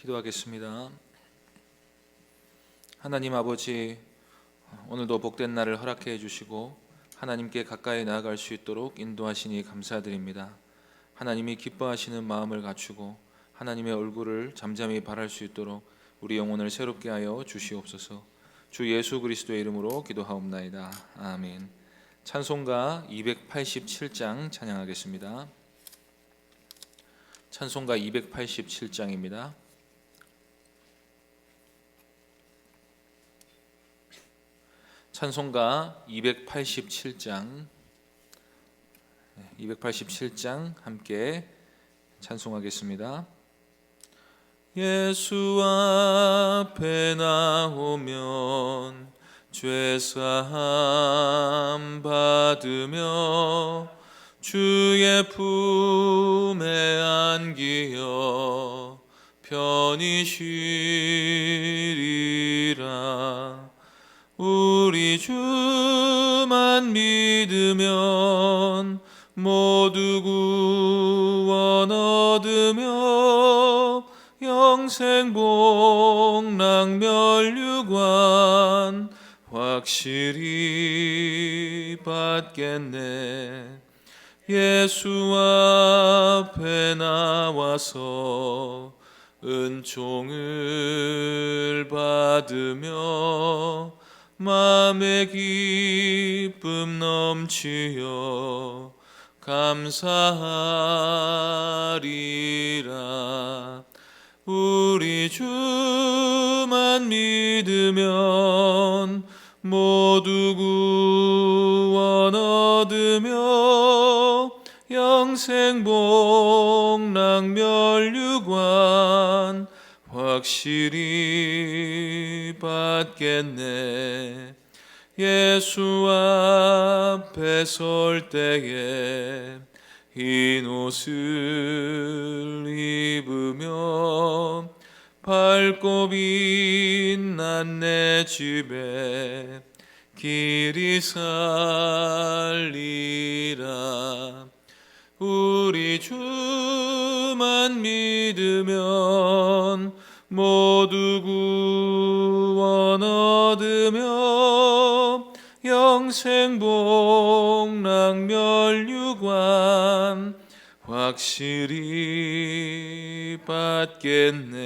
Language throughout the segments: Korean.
기도하겠습니다. 하나님 아버지, 오늘도 복된 날을 허락해 주시고 하나님께 가까이 나아갈 수 있도록 인도하시니 감사드립니다. 하나님이 기뻐하시는 마음을 갖추고 하나님의 얼굴을 잠잠히 바랄 수 있도록 우리 영혼을 새롭게 하여 주시옵소서. 주 예수 그리스도의 이름으로 기도하옵나이다. 아멘. 찬송가 287장 찬양하겠습니다. 찬송가 287장입니다. 찬송가 287장 함께 찬송하겠습니다. 예수 앞에 나오면 죄사함 받으며 주의 품에 안기어 편히 쉬리라. 우리 주만 믿으면 모두 구원 얻으며 영생 복락 멸류관 확실히 받겠네. 예수 앞에 나와서 은총을 받으며 마음의 기쁨 넘치어 감사하리라. 우리 주만 믿으면 모두 구원 얻으며 영생 복락 멸류관 확실히 받겠네. 예수 앞에 설 때에 흰 옷을 입으며 밝고 빛난 내 집에 길이 살리라. 우리 주만 믿으면 모두 구원 얻으며 영생 복락 멸류관 확실히 받겠네.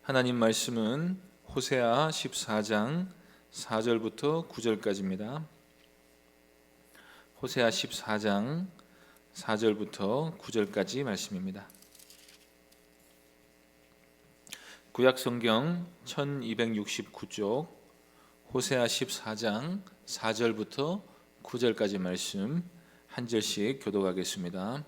하나님 말씀은 호세아 14장 4절부터 9절까지입니다. 호세아 14장 4절부터 9절까지 말씀입니다. 구약성경 1269쪽 호세아 14장 4절부터 9절까지 말씀 한 절씩 교독하겠습니다.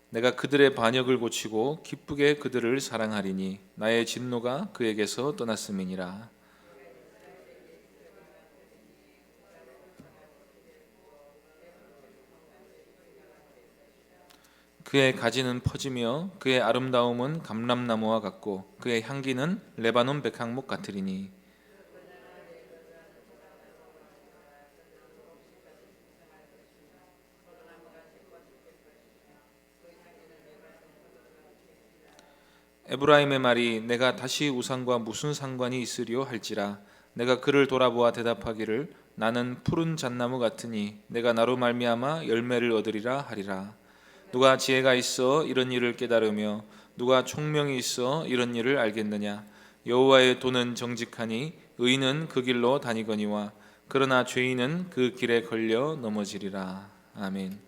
내가 그들의 반역을 고치고 기쁘게 그들을 사랑하리니 나의 진노가 그에게서 떠났음이니라. 그의 가지는 퍼지며 그의 아름다움은 감람나무와 같고 그의 향기는 레바논 백향목 같으리니 에브라임의 말이 내가 다시 우상과 무슨 상관이 있으리요 할지라. 내가 그를 돌아보아 대답하기를 나는 푸른 잣나무 같으니 내가 나로 말미암아 열매를 얻으리라 하리라. 누가 지혜가 있어 이런 일을 깨달으며 누가 총명이 있어 이런 일을 알겠느냐. 여호와의 도는 정직하니 의인은 그 길로 다니거니와 그러나 죄인은 그 길에 걸려 넘어지리라. 아멘.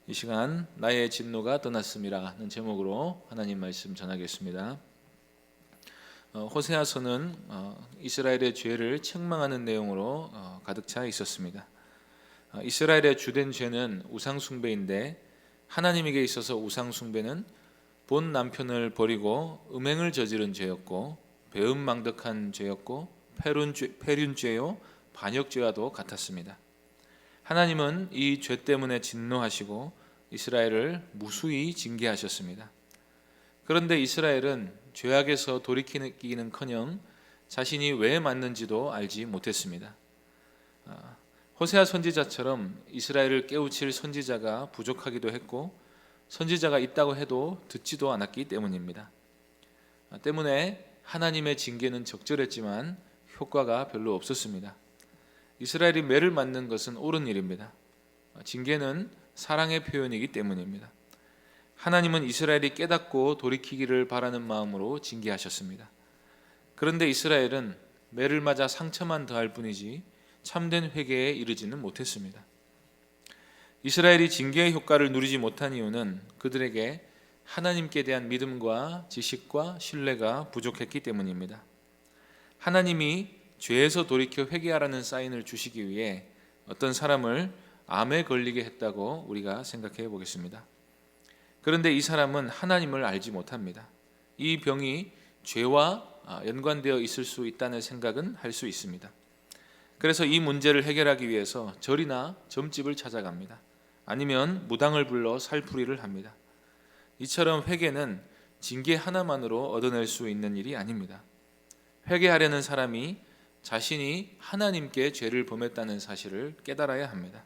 이 시간 나의 진노가 떠났음이라는 제목으로 하나님 말씀 전하겠습니다. 호세아서는 이스라엘의 죄를 책망하는 내용으로 가득 차 있었습니다. 이스라엘의 주된 죄는 우상 숭배인데 하나님에게 있어서 우상 숭배는 본 남편을 버리고 음행을 저지른 죄였고 배은망덕한 죄였고 패륜죄요 반역죄와도 같았습니다. 하나님은 이 죄 때문에 진노하시고 이스라엘을 무수히 징계하셨습니다. 그런데 이스라엘은 죄악에서 돌이키기는커녕 자신이 왜 맞는지도 알지 못했습니다. 호세아 선지자처럼 이스라엘을 깨우칠 선지자가 부족하기도 했고 선지자가 있다고 해도 듣지도 않았기 때문입니다. 때문에 하나님의 징계는 적절했지만 효과가 별로 없었습니다. 이스라엘이 매를 맞는 것은 옳은 일입니다. 징계는 사랑의 표현이기 때문입니다. 하나님은 이스라엘이 깨닫고 돌이키기를 바라는 마음으로 징계하셨습니다. 그런데 이스라엘은 매를 맞아 상처만 더할 뿐이지 참된 회개에 이르지는 못했습니다. 이스라엘이 징계의 효과를 누리지 못한 이유는 그들에게 하나님께 대한 믿음과 지식과 신뢰가 부족했기 때문입니다. 하나님이 죄에서 돌이켜 회개하라는 사인을 주시기 위해 어떤 사람을 암에 걸리게 했다고 우리가 생각해 보겠습니다. 그런데 이 사람은 하나님을 알지 못합니다. 이 병이 죄와 연관되어 있을 수 있다는 생각은 할 수 있습니다. 그래서 이 문제를 해결하기 위해서 절이나 점집을 찾아갑니다. 아니면 무당을 불러 살풀이를 합니다. 이처럼 회개는 징계 하나만으로 얻어낼 수 있는 일이 아닙니다. 회개하려는 사람이 자신이 하나님께 죄를 범했다는 사실을 깨달아야 합니다.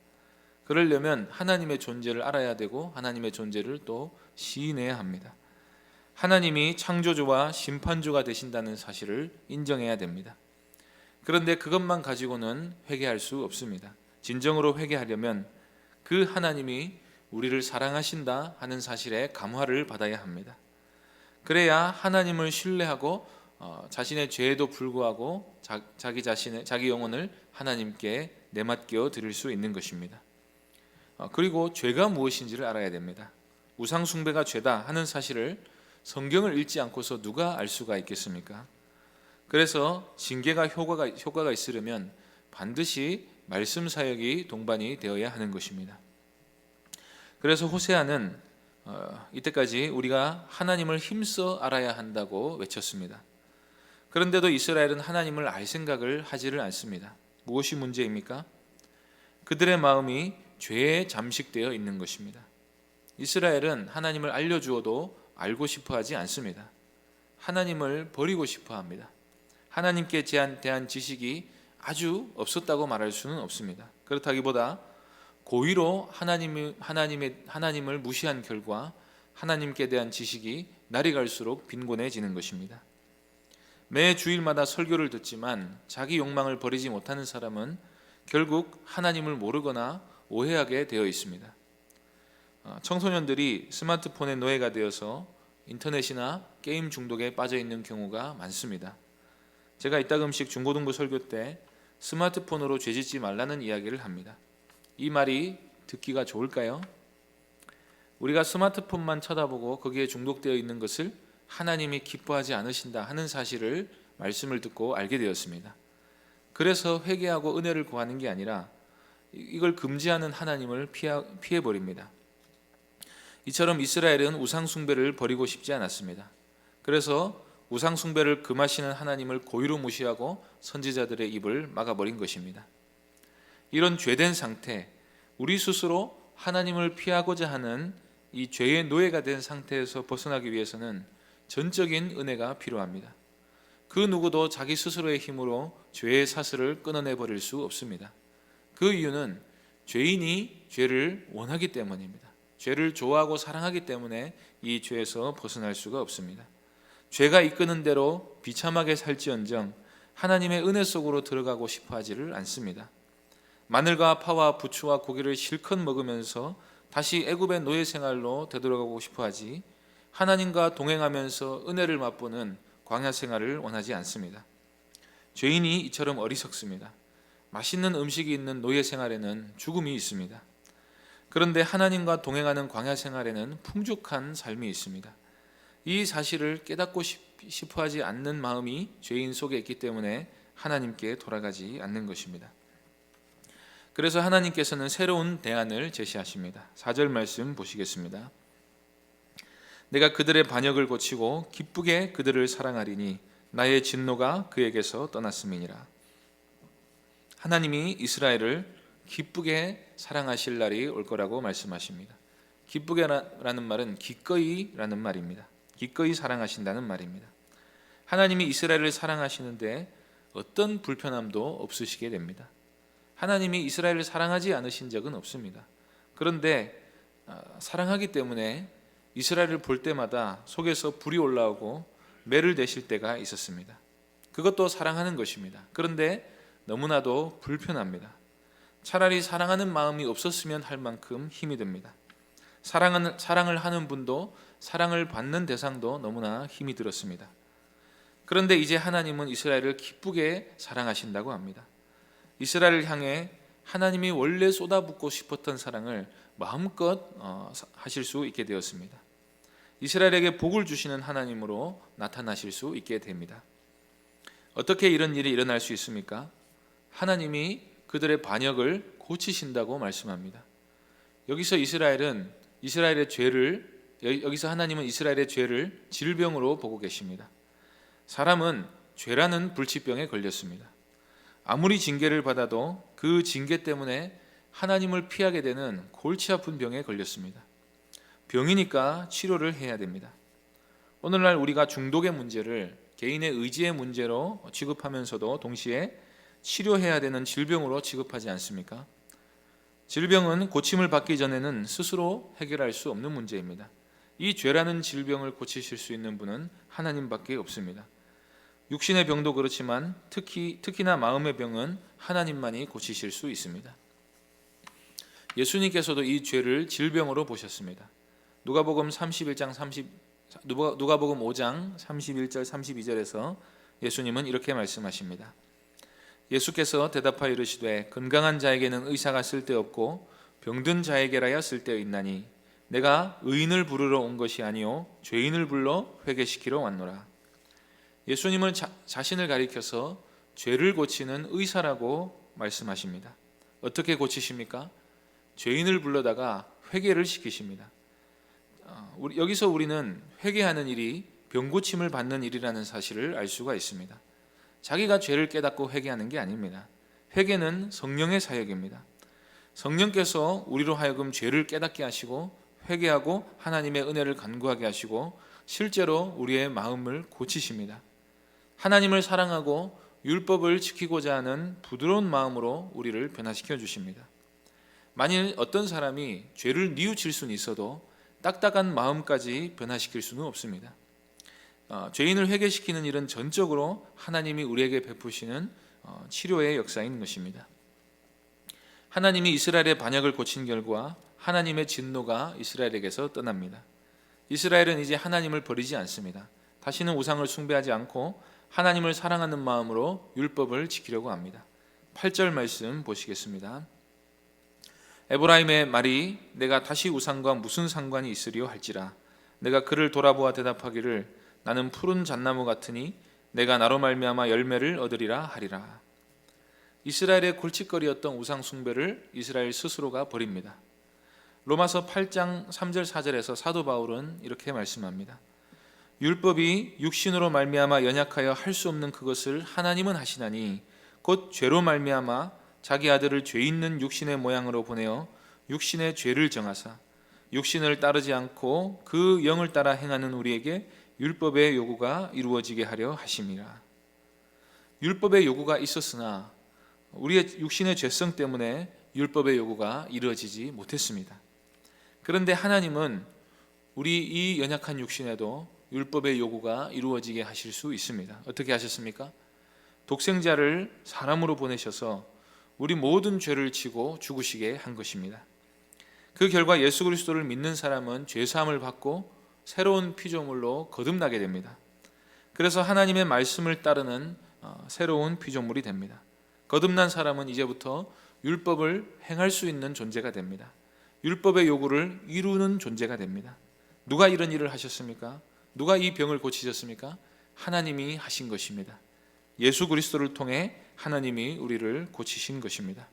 그러려면 하나님의 존재를 알아야 되고 하나님의 존재를 또 시인해야 합니다. 하나님이 창조주와 심판주가 되신다는 사실을 인정해야 됩니다. 그런데 그것만 가지고는 회개할 수 없습니다. 진정으로 회개하려면 그 하나님이 우리를 사랑하신다 하는 사실에 감화를 받아야 합니다. 그래야 하나님을 신뢰하고 자신의 죄에도 불구하고 자기 영혼을 하나님께 내맡겨 드릴 수 있는 것입니다. 그리고 죄가 무엇인지를 알아야 됩니다. 우상 숭배가 죄다 하는 사실을 성경을 읽지 않고서 누가 알 수가 있겠습니까? 그래서 징계가 효과가 있으려면 반드시 말씀 사역이 동반이 되어야 하는 것입니다. 그래서 호세아는 이때까지 우리가 하나님을 힘써 알아야 한다고 외쳤습니다. 그런데도 이스라엘은 하나님을 알 생각을 하지를 않습니다. 무엇이 문제입니까? 그들의 마음이 죄에 잠식되어 있는 것입니다. 이스라엘은 하나님을 알려주어도 알고 싶어하지 않습니다. 하나님을 버리고 싶어합니다. 하나님께 대한 지식이 아주 없었다고 말할 수는 없습니다. 그렇다기보다 고의로 하나님을 무시한 결과 하나님께 대한 지식이 날이 갈수록 빈곤해지는 것입니다. 매 주일마다 설교를 듣지만 자기 욕망을 버리지 못하는 사람은 결국 하나님을 모르거나 오해하게 되어 있습니다. 청소년들이 스마트폰의 노예가 되어서 인터넷이나 게임 중독에 빠져 있는 경우가 많습니다. 제가 이따금씩 중고등부 설교 때 스마트폰으로 죄짓지 말라는 이야기를 합니다. 이 말이 듣기가 좋을까요? 우리가 스마트폰만 쳐다보고 거기에 중독되어 있는 것을 하나님이 기뻐하지 않으신다 하는 사실을 말씀을 듣고 알게 되었습니다. 그래서 회개하고 은혜를 구하는 게 아니라 이걸 금지하는 하나님을 피해버립니다. 이처럼 이스라엘은 우상 숭배를 버리고 싶지 않았습니다. 그래서 우상 숭배를 금하시는 하나님을 고의로 무시하고 선지자들의 입을 막아버린 것입니다. 이런 죄된 상태, 우리 스스로 하나님을 피하고자 하는 이 죄의 노예가 된 상태에서 벗어나기 위해서는 전적인 은혜가 필요합니다. 그 누구도 자기 스스로의 힘으로 죄의 사슬을 끊어내버릴 수 없습니다. 그 이유는 죄인이 죄를 원하기 때문입니다. 죄를 좋아하고 사랑하기 때문에 이 죄에서 벗어날 수가 없습니다. 죄가 이끄는 대로 비참하게 살지언정 하나님의 은혜 속으로 들어가고 싶어 하지를 않습니다. 마늘과 파와 부추와 고기를 실컷 먹으면서 다시 애굽의 노예 생활로 되돌아가고 싶어 하지 하나님과 동행하면서 은혜를 맛보는 광야 생활을 원하지 않습니다. 죄인이 이처럼 어리석습니다. 맛있는 음식이 있는 노예 생활에는 죽음이 있습니다. 그런데 하나님과 동행하는 광야 생활에는 풍족한 삶이 있습니다. 이 사실을 깨닫고 싶어 하지 않는 마음이 죄인 속에 있기 때문에 하나님께 돌아가지 않는 것입니다. 그래서 하나님께서는 새로운 대안을 제시하십니다. 4절 말씀 보시겠습니다. 내가 그들의 반역을 고치고 기쁘게 그들을 사랑하리니 나의 진노가 그에게서 떠났음이니라. 하나님이 이스라엘을 기쁘게 사랑하실 날이 올 거라고 말씀하십니다. 기쁘게라는 말은 기꺼이라는 말입니다. 기꺼이 사랑하신다는 말입니다. 하나님이 이스라엘을 사랑하시는데 어떤 불편함도 없으시게 됩니다. 하나님이 이스라엘을 사랑하지 않으신 적은 없습니다. 그런데 사랑하기 때문에 이스라엘을 볼 때마다 속에서 불이 올라오고 매를 대실 때가 있었습니다. 그것도 사랑하는 것입니다. 그런데 너무나도 불편합니다. 차라리 사랑하는 마음이 없었으면 할 만큼 힘이 듭니다. 사랑을 하는 분도 사랑을 받는 대상도 너무나 힘이 들었습니다. 그런데 이제 하나님은 이스라엘을 기쁘게 사랑하신다고 합니다. 이스라엘을 향해 하나님이 원래 쏟아붓고 싶었던 사랑을 마음껏 하실 수 있게 되었습니다. 이스라엘에게 복을 주시는 하나님으로 나타나실 수 있게 됩니다. 어떻게 이런 일이 일어날 수 있습니까? 하나님이 그들의 반역을 고치신다고 말씀합니다. 여기서 하나님은 이스라엘의 죄를 질병으로 보고 계십니다. 사람은 죄라는 불치병에 걸렸습니다. 아무리 징계를 받아도 그 징계 때문에 하나님을 피하게 되는 골치 아픈 병에 걸렸습니다. 병이니까 치료를 해야 됩니다. 오늘날 우리가 중독의 문제를 개인의 의지의 문제로 취급하면서도 동시에 치료해야 되는 질병으로 취급하지 않습니까? 질병은 고침을 받기 전에는 스스로 해결할 수 없는 문제입니다. 이 죄라는 질병을 고치실 수 있는 분은 하나님밖에 없습니다. 육신의 병도 그렇지만 특히나 마음의 병은 하나님만이 고치실 수 있습니다. 예수님께서도 이 죄를 질병으로 보셨습니다. 누가복음 5장 31절 32절에서 예수님은 이렇게 말씀하십니다. 예수께서 대답하여 이르시되 건강한 자에게는 의사가 쓸데없고 병든 자에게라야 쓸데있나니 내가 의인을 부르러 온 것이 아니요 죄인을 불러 회개시키러 왔노라. 예수님은 자신을 가리켜서 죄를 고치는 의사라고 말씀하십니다. 어떻게 고치십니까? 죄인을 불러다가 회개를 시키십니다. 여기서 우리는 회개하는 일이 병고침을 받는 일이라는 사실을 알 수가 있습니다. 자기가 죄를 깨닫고 회개하는 게 아닙니다. 회개는 성령의 사역입니다. 성령께서 우리로 하여금 죄를 깨닫게 하시고 회개하고 하나님의 은혜를 간구하게 하시고 실제로 우리의 마음을 고치십니다. 하나님을 사랑하고 율법을 지키고자 하는 부드러운 마음으로 우리를 변화시켜 주십니다. 만일 어떤 사람이 죄를 뉘우칠 수는 있어도 딱딱한 마음까지 변화시킬 수는 없습니다. 죄인을 회개시키는 일은 전적으로 하나님이 우리에게 베푸시는 치료의 역사인 것입니다. 하나님이 이스라엘의 반역을 고친 결과 하나님의 진노가 이스라엘에게서 떠납니다. 이스라엘은 이제 하나님을 버리지 않습니다. 다시는 우상을 숭배하지 않고 하나님을 사랑하는 마음으로 율법을 지키려고 합니다. 8절 말씀 보시겠습니다. 에브라임의 말이 내가 다시 우상과 무슨 상관이 있으리요 할지라 내가 그를 돌아보아 대답하기를 나는 푸른 잣나무 같으니 내가 나로 말미암아 열매를 얻으리라 하리라. 이스라엘의 골칫거리였던 우상 숭배를 이스라엘 스스로가 버립니다. 로마서 8장 3절 4절에서 사도 바울은 이렇게 말씀합니다. 율법이 육신으로 말미암아 연약하여 할 수 없는 그것을 하나님은 하시나니 곧 죄로 말미암아 자기 아들을 죄 있는 육신의 모양으로 보내어 육신의 죄를 정하사 육신을 따르지 않고 그 영을 따라 행하는 우리에게 율법의 요구가 이루어지게 하려 하심이라. 율법의 요구가 있었으나 우리의 육신의 죄성 때문에 율법의 요구가 이루어지지 못했습니다. 그런데 하나님은 우리 이 연약한 육신에도 율법의 요구가 이루어지게 하실 수 있습니다. 어떻게 하셨습니까? 독생자를 사람으로 보내셔서 우리 모든 죄를 지고 죽으시게 한 것입니다. 그 결과 예수 그리스도를 믿는 사람은 죄사함을 받고 새로운 피조물로 거듭나게 됩니다. 그래서 하나님의 말씀을 따르는 새로운 피조물이 됩니다. 거듭난 사람은 이제부터 율법을 행할 수 있는 존재가 됩니다. 율법의 요구를 이루는 존재가 됩니다. 누가 이런 일을 하셨습니까? 누가 이 병을 고치셨습니까? 하나님이 하신 것입니다. 예수 그리스도를 통해 하나님이 우리를 고치신 것입니다.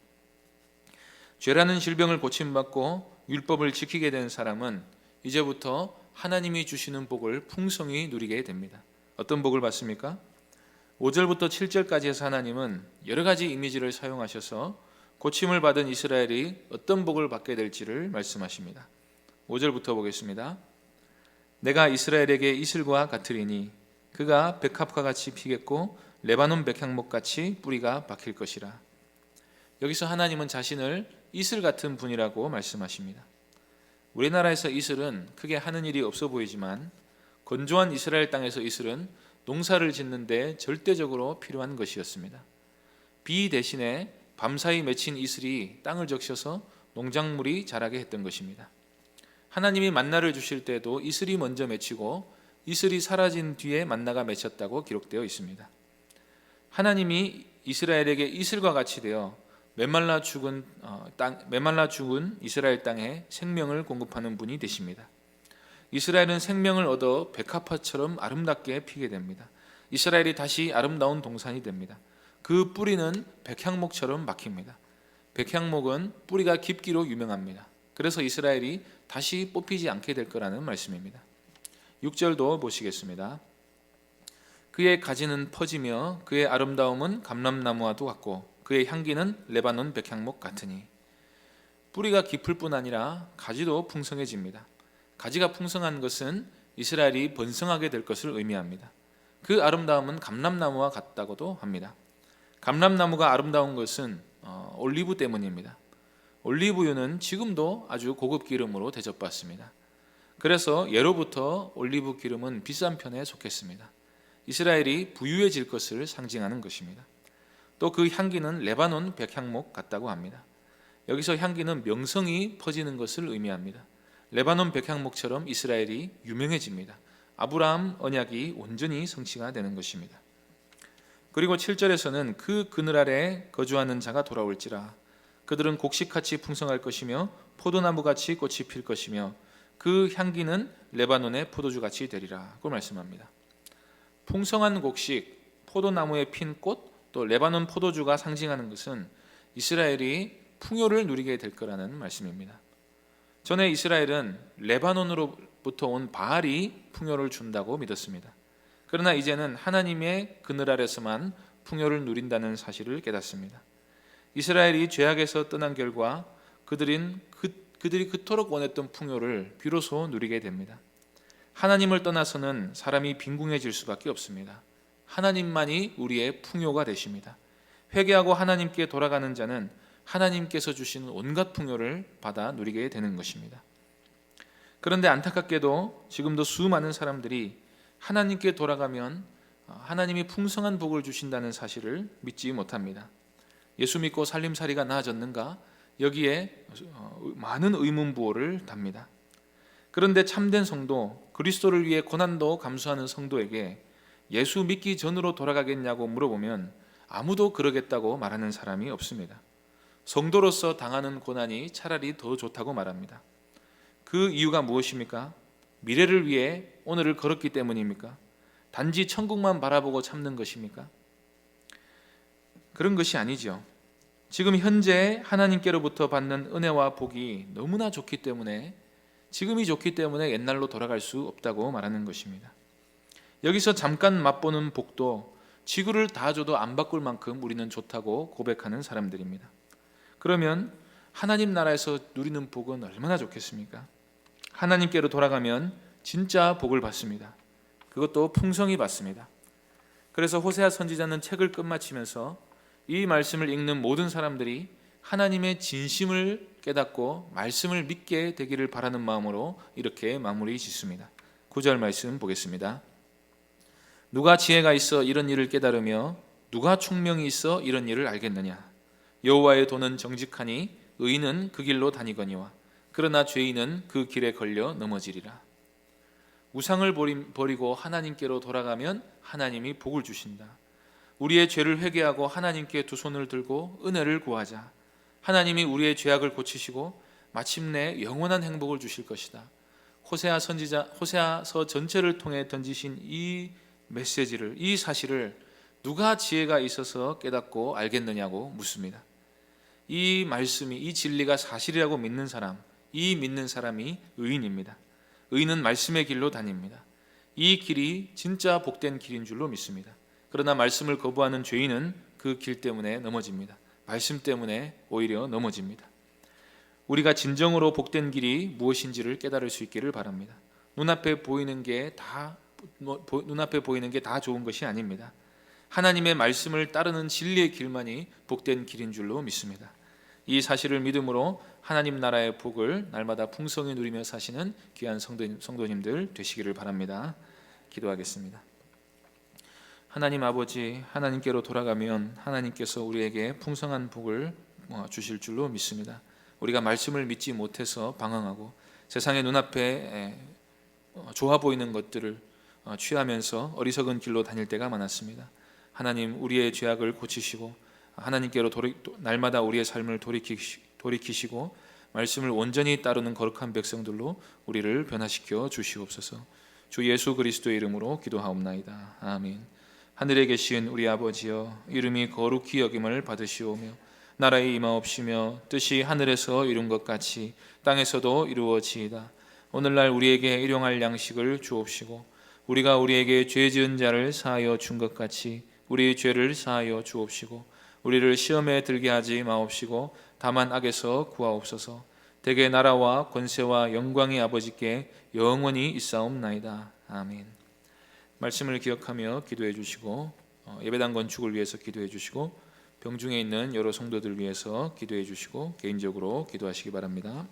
죄라는 질병을 고침받고 율법을 지키게 된 사람은 이제부터 하나님이 주시는 복을 풍성히 누리게 됩니다. 어떤 복을 받습니까? 5절부터 7절까지 해서 하나님은 여러 가지 이미지를 사용하셔서 고침을 받은 이스라엘이 어떤 복을 받게 될지를 말씀하십니다. 5절부터 보겠습니다. 내가 이스라엘에게 이슬과 같으리니 그가 백합과 같이 피겠고 레바논 백향목 같이 뿌리가 박힐 것이라. 여기서 하나님은 자신을 이슬 같은 분이라고 말씀하십니다. 우리나라에서 이슬은 크게 하는 일이 없어 보이지만 건조한 이스라엘 땅에서 이슬은 농사를 짓는 데 절대적으로 필요한 것이었습니다. 비 대신에 밤사이 맺힌 이슬이 땅을 적셔서 농작물이 자라게 했던 것입니다. 하나님이 만나를 주실 때도 이슬이 먼저 맺히고 이슬이 사라진 뒤에 만나가 맺혔다고 기록되어 있습니다. 하나님이 이스라엘에게 이슬과 같이 되어 메말라 죽은 이스라엘 땅에 생명을 공급하는 분이 되십니다. 이스라엘은 생명을 얻어 백합화처럼 아름답게 피게 됩니다. 이스라엘이 다시 아름다운 동산이 됩니다. 그 뿌리는 백향목처럼 막힙니다. 백향목은 뿌리가 깊기로 유명합니다. 그래서 이스라엘이 다시 뽑히지 않게 될 거라는 말씀입니다. 6절도 보시겠습니다. 그의 가지는 퍼지며 그의 아름다움은 감람나무와도 같고 그의 향기는 레바논 백향목 같으니. 뿌리가 깊을 뿐 아니라 가지도 풍성해집니다. 가지가 풍성한 것은 이스라엘이 번성하게 될 것을 의미합니다. 그 아름다움은 감람나무와 같다고도 합니다. 감람나무가 아름다운 것은 올리브 때문입니다. 올리브유는 지금도 아주 고급 기름으로 대접받습니다. 그래서 예로부터 올리브 기름은 비싼 편에 속했습니다. 이스라엘이 부유해질 것을 상징하는 것입니다. 또 그 향기는 레바논 백향목 같다고 합니다. 여기서 향기는 명성이 퍼지는 것을 의미합니다. 레바논 백향목처럼 이스라엘이 유명해집니다. 아브라함 언약이 온전히 성취가 되는 것입니다. 그리고 7절에서는 그 그늘 아래 거주하는 자가 돌아올지라. 그들은 곡식같이 풍성할 것이며 포도나무같이 꽃이 필 것이며 그 향기는 레바논의 포도주같이 되리라고 말씀합니다. 풍성한 곡식, 포도나무에 핀 꽃, 또 레바논 포도주가 상징하는 것은 이스라엘이 풍요를 누리게 될 거라는 말씀입니다. 전에 이스라엘은 레바논으로부터 온 바알이 풍요를 준다고 믿었습니다. 그러나 이제는 하나님의 그늘 아래서만 풍요를 누린다는 사실을 깨닫습니다. 이스라엘이 죄악에서 떠난 결과 그들이 그토록 원했던 풍요를 비로소 누리게 됩니다. 하나님을 떠나서는 사람이 빈궁해질 수밖에 없습니다. 하나님만이 우리의 풍요가 되십니다. 회개하고 하나님께 돌아가는 자는 하나님께서 주시는 온갖 풍요를 받아 누리게 되는 것입니다. 그런데 안타깝게도 지금도 수많은 사람들이 하나님께 돌아가면 하나님이 풍성한 복을 주신다는 사실을 믿지 못합니다. 예수 믿고 살림살이가 나아졌는가? 여기에 많은 의문부호를 답니다. 그런데 참된 성도, 그리스도를 위해 고난도 감수하는 성도에게 예수 믿기 전으로 돌아가겠냐고 물어보면 아무도 그러겠다고 말하는 사람이 없습니다. 성도로서 당하는 고난이 차라리 더 좋다고 말합니다. 그 이유가 무엇입니까? 미래를 위해 오늘을 걸었기 때문입니까? 단지 천국만 바라보고 참는 것입니까? 그런 것이 아니죠. 지금 현재 하나님께로부터 받는 은혜와 복이 너무나 좋기 때문에, 지금이 좋기 때문에 옛날로 돌아갈 수 없다고 말하는 것입니다. 여기서 잠깐 맛보는 복도 지구를 다 줘도 안 바꿀 만큼 우리는 좋다고 고백하는 사람들입니다. 그러면 하나님 나라에서 누리는 복은 얼마나 좋겠습니까? 하나님께로 돌아가면 진짜 복을 받습니다. 그것도 풍성히 받습니다. 그래서 호세아 선지자는 책을 끝마치면서 이 말씀을 읽는 모든 사람들이 하나님의 진심을 깨닫고 말씀을 믿게 되기를 바라는 마음으로 이렇게 마무리 짓습니다. 9절 말씀 보겠습니다. 누가 지혜가 있어 이런 일을 깨달으며 누가 총명이 있어 이런 일을 알겠느냐? 여호와의 도는 정직하니 의인은 그 길로 다니거니와 그러나 죄인은 그 길에 걸려 넘어지리라. 우상을 버리고 하나님께로 돌아가면 하나님이 복을 주신다. 우리의 죄를 회개하고 하나님께 두 손을 들고 은혜를 구하자. 하나님이 우리의 죄악을 고치시고 마침내 영원한 행복을 주실 것이다. 호세아서 전체를 통해 던지신 이 메시지를, 이 사실을 누가 지혜가 있어서 깨닫고 알겠느냐고 묻습니다. 이 말씀이, 이 진리가 사실이라고 믿는 사람, 이 믿는 사람이 의인입니다. 의인은 말씀의 길로 다닙니다. 이 길이 진짜 복된 길인 줄로 믿습니다. 그러나 말씀을 거부하는 죄인은 그 길 때문에 넘어집니다. 말씀 때문에 오히려 넘어집니다. 우리가 진정으로 복된 길이 무엇인지를 깨달을 수 있기를 바랍니다. 눈앞에 보이는 게 다 좋은 것이 아닙니다. 하나님의 말씀을 따르는 진리의 길만이 복된 길인 줄로 믿습니다. 이 사실을 믿음으로 하나님 나라의 복을 날마다 풍성히 누리며 사시는 귀한 성도님들 되시기를 바랍니다. 기도하겠습니다. 하나님 아버지, 하나님께로 돌아가면 하나님께서 우리에게 풍성한 복을 주실 줄로 믿습니다. 우리가 말씀을 믿지 못해서 방황하고 세상의 눈앞에 좋아 보이는 것들을 취하면서 어리석은 길로 다닐 때가 많았습니다. 하나님, 우리의 죄악을 고치시고 하나님께로 날마다 우리의 삶을 돌이키시고 말씀을 온전히 따르는 거룩한 백성들로 우리를 변화시켜 주시옵소서. 주 예수 그리스도의 이름으로 기도하옵나이다. 아멘. 하늘에 계신 우리 아버지여, 이름이 거룩히 여김을 받으시오며 나라의 임하옵시며 뜻이 하늘에서 이룬 것 같이 땅에서도 이루어지이다. 오늘날 우리에게 일용할 양식을 주옵시고 우리가 우리에게 죄 지은 자를 사하여 준 것 같이 우리의 죄를 사하여 주옵시고 우리를 시험에 들게 하지 마옵시고 다만 악에서 구하옵소서. 대개 나라와 권세와 영광이 아버지께 영원히 있사옵나이다. 아멘. 말씀을 기억하며 기도해 주시고 예배당 건축을 위해서 기도해 주시고 병중에 있는 여러 성도들 위해서 기도해 주시고 개인적으로 기도하시기 바랍니다.